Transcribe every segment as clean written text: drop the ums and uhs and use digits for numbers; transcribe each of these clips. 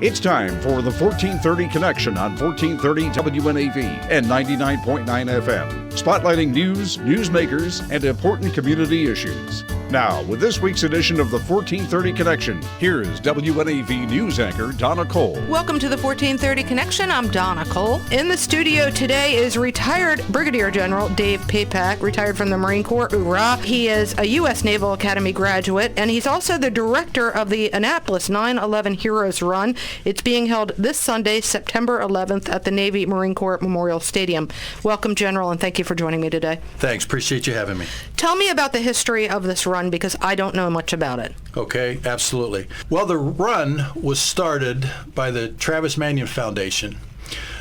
It's time for the 1430 Connection on 1430 WNAV and 99.9 FM, spotlighting news, newsmakers, and important community issues. Now, with this week's edition of the 1430 Connection, here is WNAV news anchor Donna Cole. Welcome to the 1430 Connection. I'm Donna Cole. In the studio today is retired Brigadier General Dave Papak, retired from the Marine Corps. Hoorah! He is a U.S. Naval Academy graduate, and he's also the director of the Annapolis 9/11 Heroes Run. It's being held this Sunday, September 11th, at the Navy Marine Corps Memorial Stadium. Welcome, General, and thank you for joining me today. Thanks. Appreciate you having me. Tell me about the history of this run, because I don't know much about it. Okay, absolutely. Well, the run was started by the Travis Manion Foundation,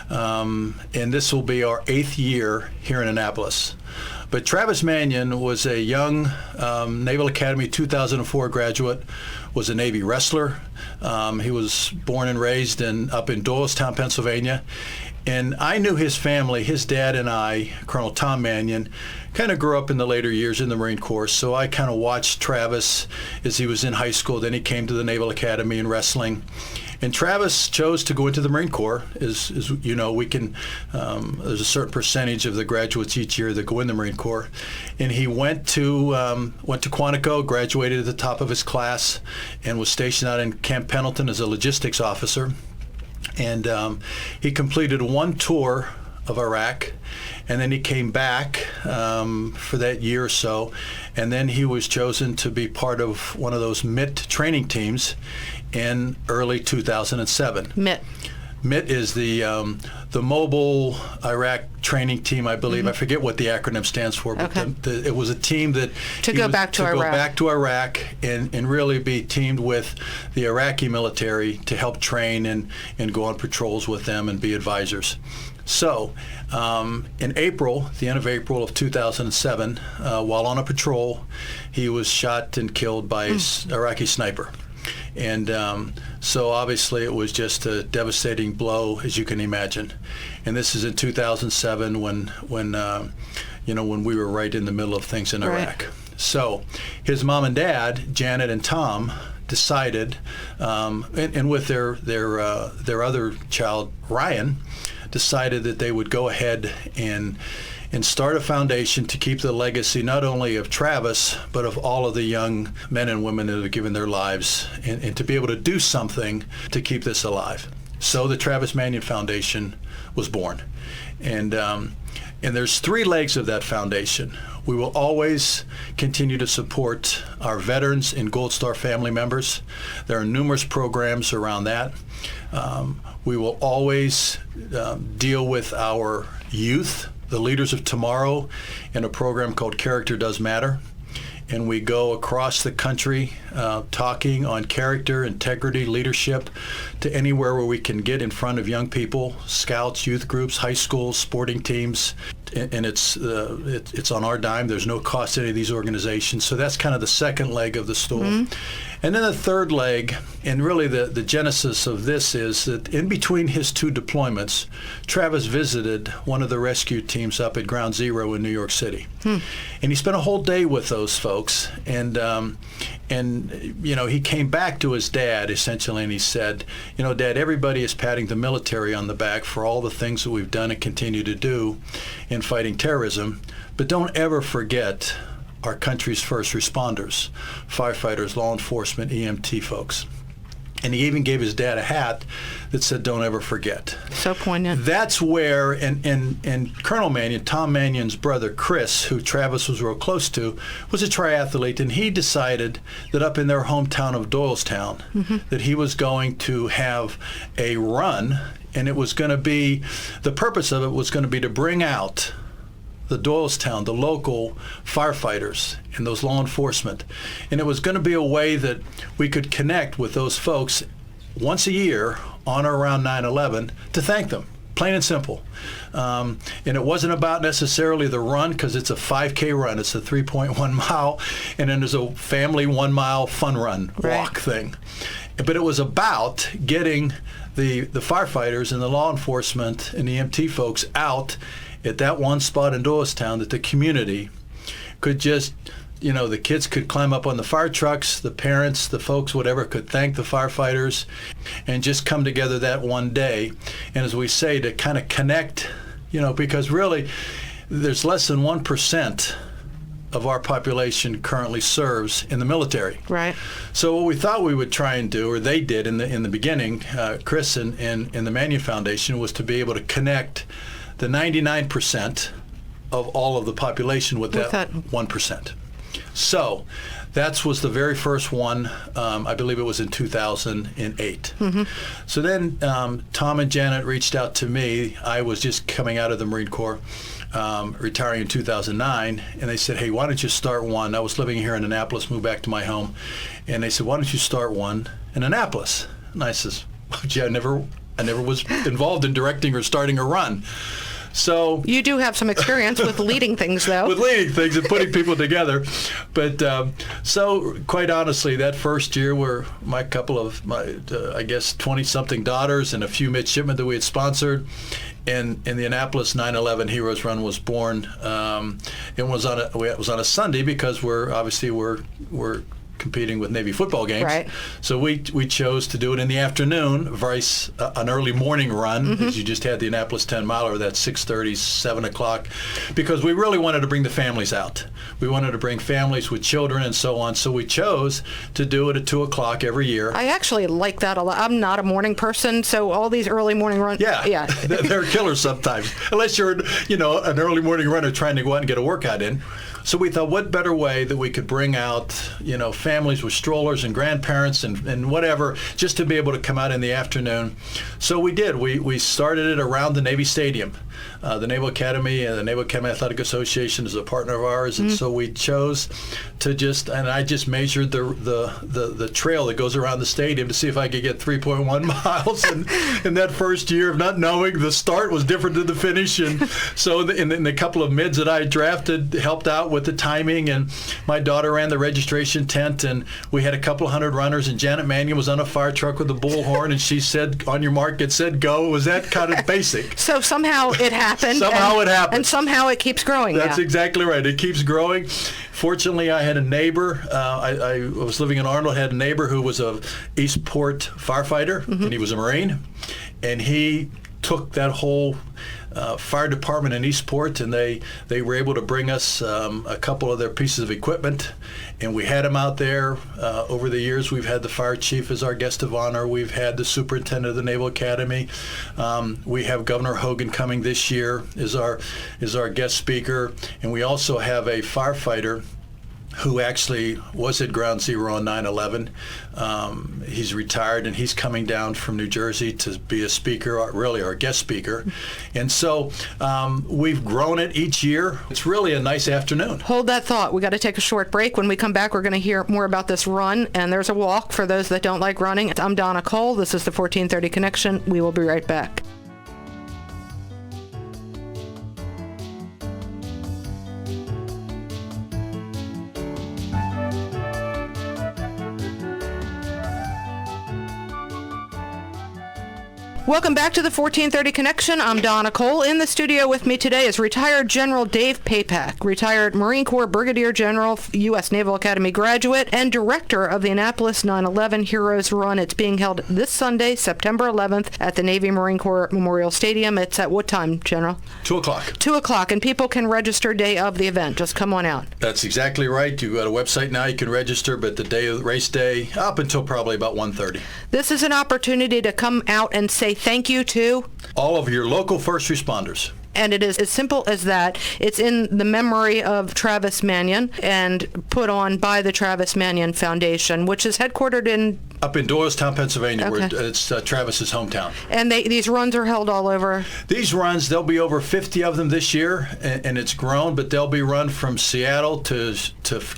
and this will be our 8th year here in Annapolis. But Travis Manion was a young Naval Academy 2004 graduate, was a Navy wrestler. He was born and raised up in Doylestown, Pennsylvania. And I knew his family, his dad and I, Colonel Tom Manion, kind of grew up in the later years in the Marine Corps. So I kind of watched Travis as he was in high school. Then he came to the Naval Academy in wrestling. And Travis chose to go into the Marine Corps. As you know, we can, there's a certain percentage of the graduates each year that go in the Marine Corps. And he went to Quantico, graduated at the top of his class, and was stationed out in Camp Pendleton as a logistics officer. And he completed one tour of Iraq, and then he came back for that year or so, and then he was chosen to be part of one of those MIT training teams in early 2007. MIT is the Mobile Iraq Training Team, I believe. I forget what the acronym stands for, but it was a team that go back to Iraq and really be teamed with the Iraqi military to help train and go on patrols with them and be advisors. So in April, the end of April of 2007, while on a patrol, he was shot and killed by an Iraqi sniper. And so obviously it was just a devastating blow, as you can imagine. And this is in 2007 when we were right in the middle of things in Iraq. So his mom and dad, Janet and Tom, decided, and with their other child, Ryan, decided that they would go ahead and start a foundation to keep the legacy not only of Travis, but of all of the young men and women that have given their lives, and to be able to do something to keep this alive. So the Travis Manion Foundation was born. And there's 3 legs of that foundation. We will always continue to support our veterans and Gold Star family members. There are numerous programs around that. We will always deal with our youth, the leaders of tomorrow, in a program called Character Does Matter. And we go across the country talking on character, integrity, leadership, to anywhere where we can get in front of young people, scouts, youth groups, high schools, sporting teams. And it's on our dime. There's no cost to any of these organizations. So that's kind of the second leg of the stool. And then the third leg, and really the genesis of this, is that in between his 2 deployments, Travis visited one of the rescue teams up at Ground Zero in New York City. And he spent a whole day with those folks. And he came back to his dad, essentially, and he said, Dad, everybody is patting the military on the back for all the things that we've done and continue to do in fighting terrorism, but don't ever forget our country's first responders, firefighters, law enforcement, EMT folks. And he even gave his dad a hat that said, "Don't ever forget." So poignant. That's where, and Colonel Manion, Tom Manion's brother, Chris, who Travis was real close to, was a triathlete, and he decided that up in their hometown of Doylestown, that he was going to have a run, and it was going to be, the purpose of it was going to be to bring out the Doylestown, the local firefighters and those law enforcement. And it was going to be a way that we could connect with those folks once a year on or around 9/11 to thank them, plain and simple. And it wasn't about necessarily the run, because it's a 5K run. It's a 3.1 mile, and then there's a family 1 mile fun run, walk thing. But it was about getting the firefighters and the law enforcement and the EMT folks out at that one spot in Doylestown that the community could just the kids could climb up on the fire trucks, the parents, the folks, whatever, could thank the firefighters and just come together that one day. And as we say, to kind of connect, because really there's less than 1% of our population currently serves in the military. Right. So what we thought we would try and do, or they did in the beginning, Chris and the Manion Foundation, was to be able to connect the 99% of all of the population with that 1%. So that was the very first one. I believe it was in 2008. Mm-hmm. So then Tom and Janet reached out to me. I was just coming out of the Marine Corps, retiring in 2009, and they said, hey, why don't you start one? I was living here in Annapolis, moved back to my home, and they said, why don't you start one in Annapolis? And I says, well, gee, I never was involved in directing or starting a run. So you do have some experience with leading things, though. With leading things and putting people together. But so quite honestly, that first year were my couple of my, I guess, 20-something daughters and a few midshipmen that we had sponsored. And the Annapolis 9/11 Heroes Run was born. It was on a Sunday because we're competing with Navy football games. Right. So we chose to do it in the afternoon versus an early morning run, because you just had the Annapolis 10 miler, that's 6:30, 7 o'clock, because we really wanted to bring the families out. We wanted to bring families with children and so on. So we chose to do it at 2 o'clock every year. I actually like that a lot. I'm not a morning person, so all these early morning runs. Yeah. They're killers sometimes, unless you're an early morning runner trying to go out and get a workout in. So we thought, what better way that we could bring out, families with strollers and grandparents and whatever, just to be able to come out in the afternoon. So we did. We started it around the Navy Stadium. The Naval Academy and the Naval Academy Athletic Association is a partner of ours, and so we chose to I just measured the trail that goes around the stadium to see if I could get 3.1 miles. And in that first year of not knowing, the start was different than the finish. And so in the couple of mids that I drafted, helped out with the timing, and my daughter ran the registration tent, and we had a couple hundred runners, and Janet Manion was on a fire truck with a bullhorn, and she said, on your mark, get set, go. It was that kind of basic. So somehow it happened. Somehow it happened. And somehow it keeps growing. That's exactly right. It keeps growing. Fortunately, I had a neighbor. I was living in Arnold, had a neighbor who was a Eastport firefighter, and he was a Marine, and he took that whole fire department in Eastport, and they were able to bring us a couple of their pieces of equipment, and we had them out there. Over the years, we've had the fire chief as our guest of honor. We've had the superintendent of the Naval Academy. We have Governor Hogan coming this year as our guest speaker, and we also have a firefighter who actually was at Ground Zero on 9/11. He's retired, and he's coming down from New Jersey to be a speaker, really our guest speaker. And so we've grown it each year. It's really a nice afternoon. Hold that thought. We got to take a short break. When we come back, we're going to hear more about this run, and there's a walk for those that don't like running. I'm Donna Cole. This is the 1430 Connection. We will be right back. Welcome back to the 1430 Connection. I'm Donna Cole. In the studio with me today is retired General Dave Papak, retired Marine Corps Brigadier General, U.S. Naval Academy graduate, and director of the Annapolis 9/11 Heroes Run. It's being held this Sunday, September 11th, at the Navy Marine Corps Memorial Stadium. It's at what time, General? 2 o'clock. 2 o'clock, and people can register day of the event. Just come on out. That's exactly right. You've got a website now. You can register, but the day of the race day, up until probably about 1:30. This is an opportunity to come out and say thank you to all of your local first responders. And it is as simple as that. It's in the memory of Travis Manion and put on by the Travis Manion Foundation, which is headquartered up in Doylestown, Pennsylvania, where it's Travis's hometown. And these runs are held all over? These runs, there'll be over 50 of them this year, and it's grown, but they'll be run from Seattle to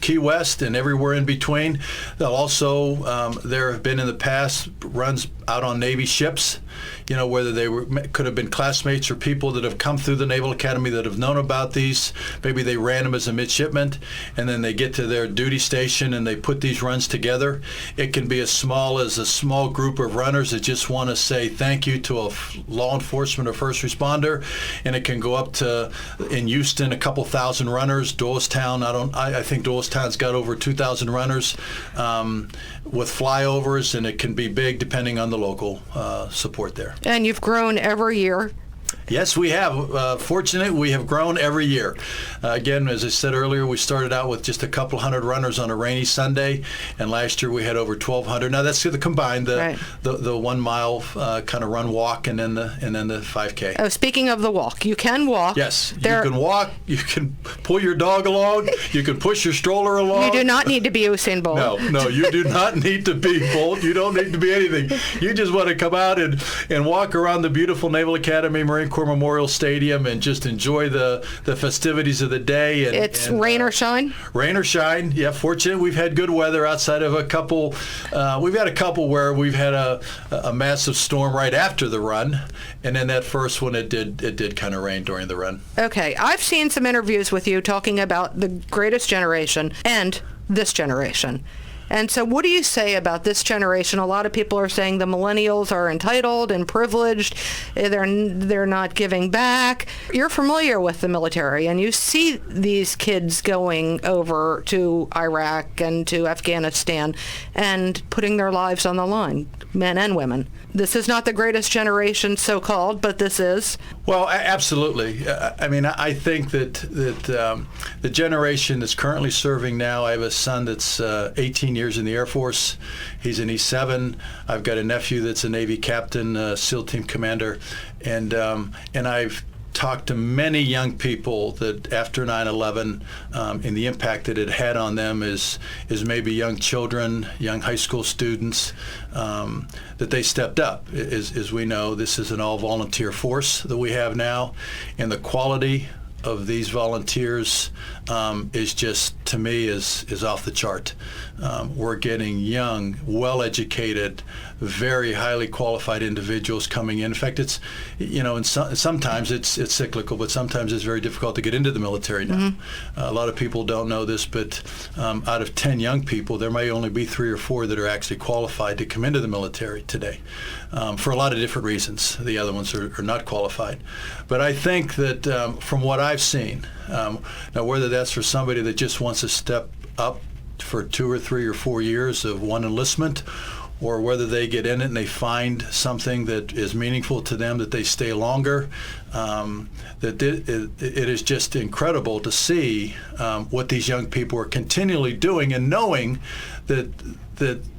Key West and everywhere in between. They'll also, there have been in the past runs out on Navy ships, whether they could have been classmates or people that have come through the Naval Academy that have known about these. Maybe they ran them as a midshipman, and then they get to their duty station and they put these runs together. It can be as small as a small group of runners that just want to say thank you to a law enforcement or first responder, and it can go up to, in Houston, a couple thousand runners. Doylestown, I think Doylestown's got over 2,000 runners with flyovers, and it can be big depending on the local support there. And you've grown every year. Yes, we have. Fortunately, we have grown every year. Again, as I said earlier, we started out with just a couple hundred runners on a rainy Sunday, and last year we had over 1,200. Now that's the combined, the 1 mile kind of run walk, and then the 5K. Oh, speaking of the walk, you can walk. Yes, you can walk. You can pull your dog along. You can push your stroller along. You do not need to be Usain Bolt. No, you do not need to be Bolt. You don't need to be anything. You just want to come out and walk around the beautiful Naval Academy Marine Corps Memorial Stadium and just enjoy the festivities of the day. It's rain or shine? Rain or shine. Yeah, fortunately, we've had good weather outside of a couple. We've had a couple where we've had a massive storm right after the run, and then that first one, it did kind of rain during the run. Okay, I've seen some interviews with you talking about the greatest generation and this generation. And so what do you say about this generation? A lot of people are saying the millennials are entitled and privileged. They're not giving back. You're familiar with the military, and you see these kids going over to Iraq and to Afghanistan and putting their lives on the line, men and women. This is not the greatest generation, so-called, but this is. Well, absolutely. I mean, I think that the generation that's currently serving now, I have a son that's 18 years in the Air Force. He's an E7. I've got a nephew that's a Navy captain, SEAL team commander, and I've talked to many young people that after 9/11 and the impact that it had on them is maybe young children, young high school students, that they stepped up. As we know, this is an all-volunteer force that we have now, and the quality of these volunteers is just, to me, is off the chart. We're getting young, well-educated, very highly qualified individuals coming in. In fact, it's, and sometimes it's cyclical, but sometimes it's very difficult to get into the military now. Mm-hmm. A lot of people don't know this, but out of 10 young people, there may only be 3 or 4 that are actually qualified to come into the military today, for a lot of different reasons. The other ones are not qualified. But I think that from what I've seen, now whether that's for somebody that just wants to step up for 2 or 3 or 4 years of one enlistment, or whether they get in it and they find something that is meaningful to them, that they stay longer, that it is just incredible to see what these young people are continually doing, and knowing that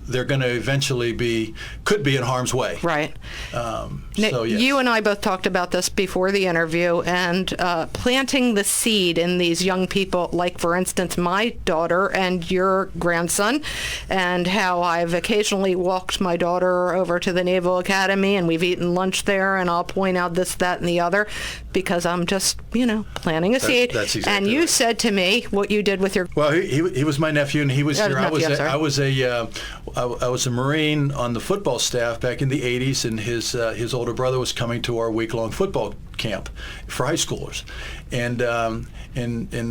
they're going to eventually could be in harm's way. Right. So, yes. You and I both talked about this before the interview, and planting the seed in these young people, like, for instance, my daughter and your grandson, and how I've occasionally walked my daughter over to the Naval Academy, and we've eaten lunch there, and I'll point out this, that, and the other, because I'm just, planting a seed. That's exactly and you right. said to me what you did with your... Well, he was my nephew, and he was here. I was a Marine on the football staff back in the 80s, and his older brother was coming to our week-long football camp for high schoolers. And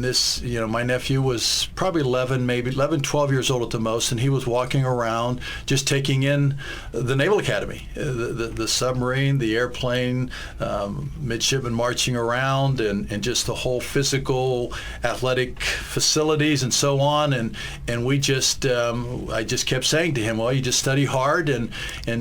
this, my nephew was probably 12 years old at the most, and he was walking around just taking in the Naval Academy, the submarine, the airplane, midshipmen marching around, and just the whole physical, athletic facilities and so on. And we just, I just kept saying to him, well, you just study hard, and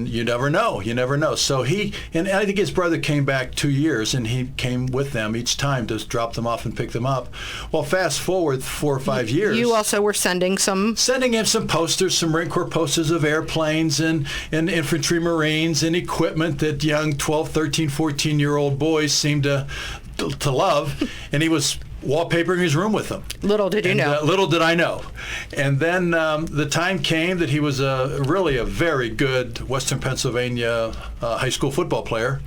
you never know. So and I think his brother came back 2 years, and he came with them each time to drop them off and pick them up. Well, fast forward 4 or 5 years. You also were sending him some posters, some Marine Corps posters of airplanes and infantry Marines and equipment that young 12, 13, 14-year-old boys seemed to love, and he was wallpapering his room with them. Little did you know. Little did I know. And then the time came that he was really a very good Western Pennsylvania high school football player.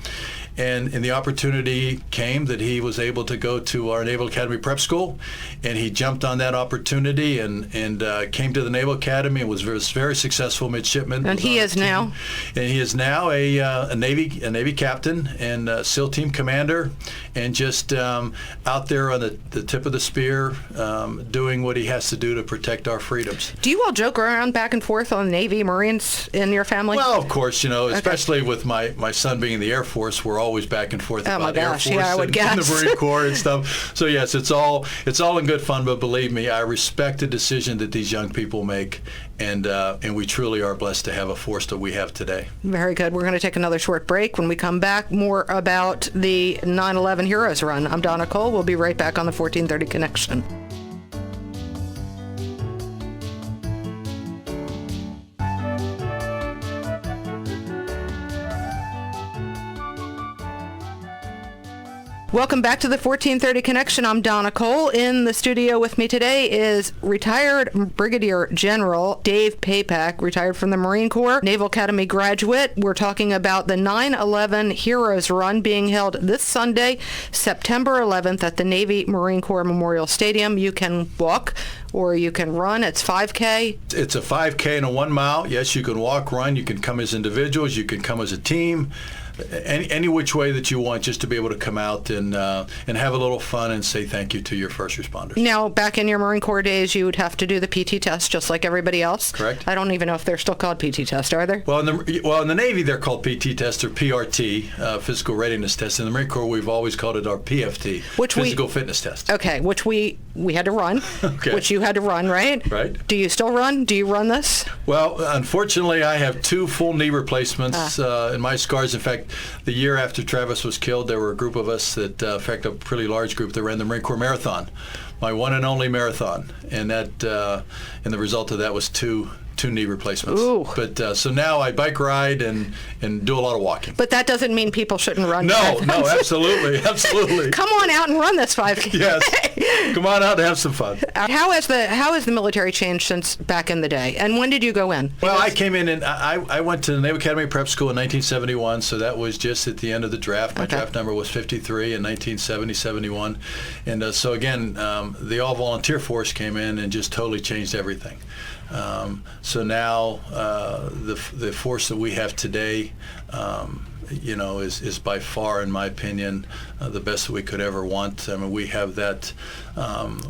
And the opportunity came that he was able to go to our Naval Academy prep school, and he jumped on that opportunity and came to the Naval Academy and was very successful midshipman. And he is now? And he is now a Navy captain and SEAL team commander, and just out there on the tip of the spear, doing what he has to do to protect our freedoms. Do you all joke around back and forth on Navy, Marines in your family? Well, of course, especially with my son being in the Air Force, we're always back and forth about Air Force and the Marine Corps and stuff. So yes, it's all in good fun. But believe me, I respect the decision that these young people make, and we truly are blessed to have a force that we have today. Very good. We're going to take another short break. When we come back, more about the 9/11 Heroes Run. I'm Donna Cole. We'll be right back on the 1430 Connection. Welcome back to the 1430 Connection. I'm Donna Cole. In the studio with me today is retired Brigadier General Dave Papak, retired from the Marine Corps, Naval Academy graduate. We're talking about the 9/11 Heroes Run being held this Sunday, September 11th at the Navy Marine Corps Memorial Stadium. You can walk or you can run. It's 5K. It's a 5K and a 1 mile. Yes, you can walk, run. You can come as individuals. You can come as a team. Any which way that you want, just to be able to come out and have a little fun and say thank you to your first responders. Now, back in your Marine Corps days, you would have to do the PT test just like everybody else. Correct. I don't even know if they're still called PT tests, are they? Well, in the Navy, they're called PT tests or PRT, physical readiness test. In the Marine Corps, we've always called it our PFT, physical fitness test. Okay, which we had to run, okay. Which you had to run, right? Right. Do you still run? Do you run this? Well, unfortunately, I have 2 full knee replacements in my scars. In fact, the year after Travis was killed, there were a group of us that, in fact, a pretty large group that ran the Marine Corps Marathon, my one and only marathon, and the result of that was two knee replacements. Ooh. But so now I bike ride and do a lot of walking. But that doesn't mean people shouldn't run. No, absolutely. Come on out and run this 5K. Yes, come on out and have some fun. How has the military changed since back in the day? And when did you go in? Well, I came in and I went to the Naval Academy Prep School in 1971, so that was just at the end of the draft. My draft number was 53 in 1970-71. And so again, the all-volunteer force came in and just totally changed everything. So now the force that we have today, is by far, in my opinion, the best that we could ever want. I mean, we have that.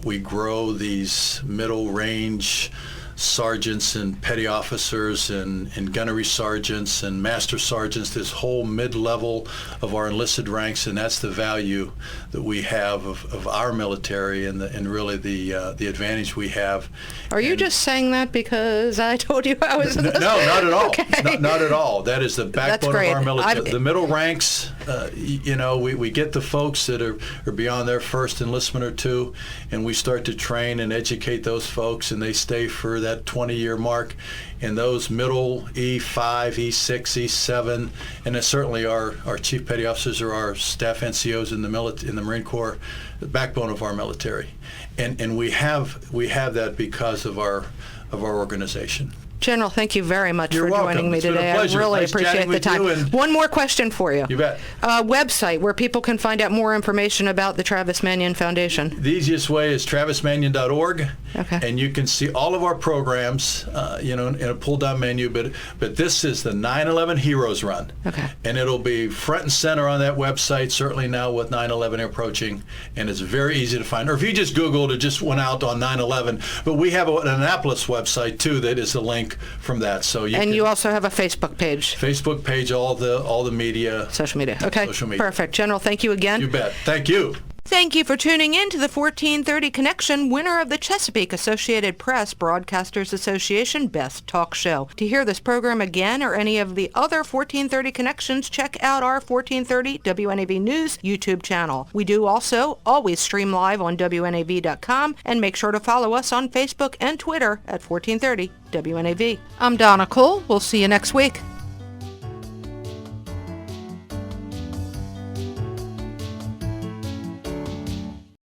We grow these middle range sergeants and petty officers and gunnery sergeants and master sergeants, this whole mid-level of our enlisted ranks, and that's the value that we have of our military and really the advantage we have. Are you just saying that because I told you I was? No, not at all. Okay. Not at all. That is the backbone of our military. The middle ranks, we get the folks that are beyond their first enlistment or two, and we start to train and educate those folks, and they stay for that 20-year mark. And those middle E5, E6, E7, and certainly our chief petty officers or our staff NCOs in the Marine Corps, the backbone of our military. And we have that because of our organization. General, thank you very much You're for welcome. joining me It's been a today. pleasure. I really Nice appreciate chatting the with time. you and- One more question for you. You bet. Website where people can find out more information about the Travis Manion Foundation. The easiest way is travismanion.org. Okay. And you can see all of our programs, in a pull-down menu. But this is the 9/11 Heroes Run. Okay. And it'll be front and center on that website, certainly now with 9/11 approaching. And it's very easy to find. Or if you just Googled, it just went out on 9/11. But we have an Annapolis website, too, that is a link from that. So you also have a Facebook page. Facebook page, all the media. Social media. Okay. Social media. Perfect. General, thank you again. You bet. Thank you. Thank you for tuning in to the 1430 Connection, winner of the Chesapeake Associated Press Broadcasters Association Best Talk Show. To hear this program again or any of the other 1430 Connections, check out our 1430 WNAV News YouTube channel. We do also always stream live on WNAV.com, and make sure to follow us on Facebook and Twitter at 1430 WNAV. I'm Donna Cole. We'll see you next week.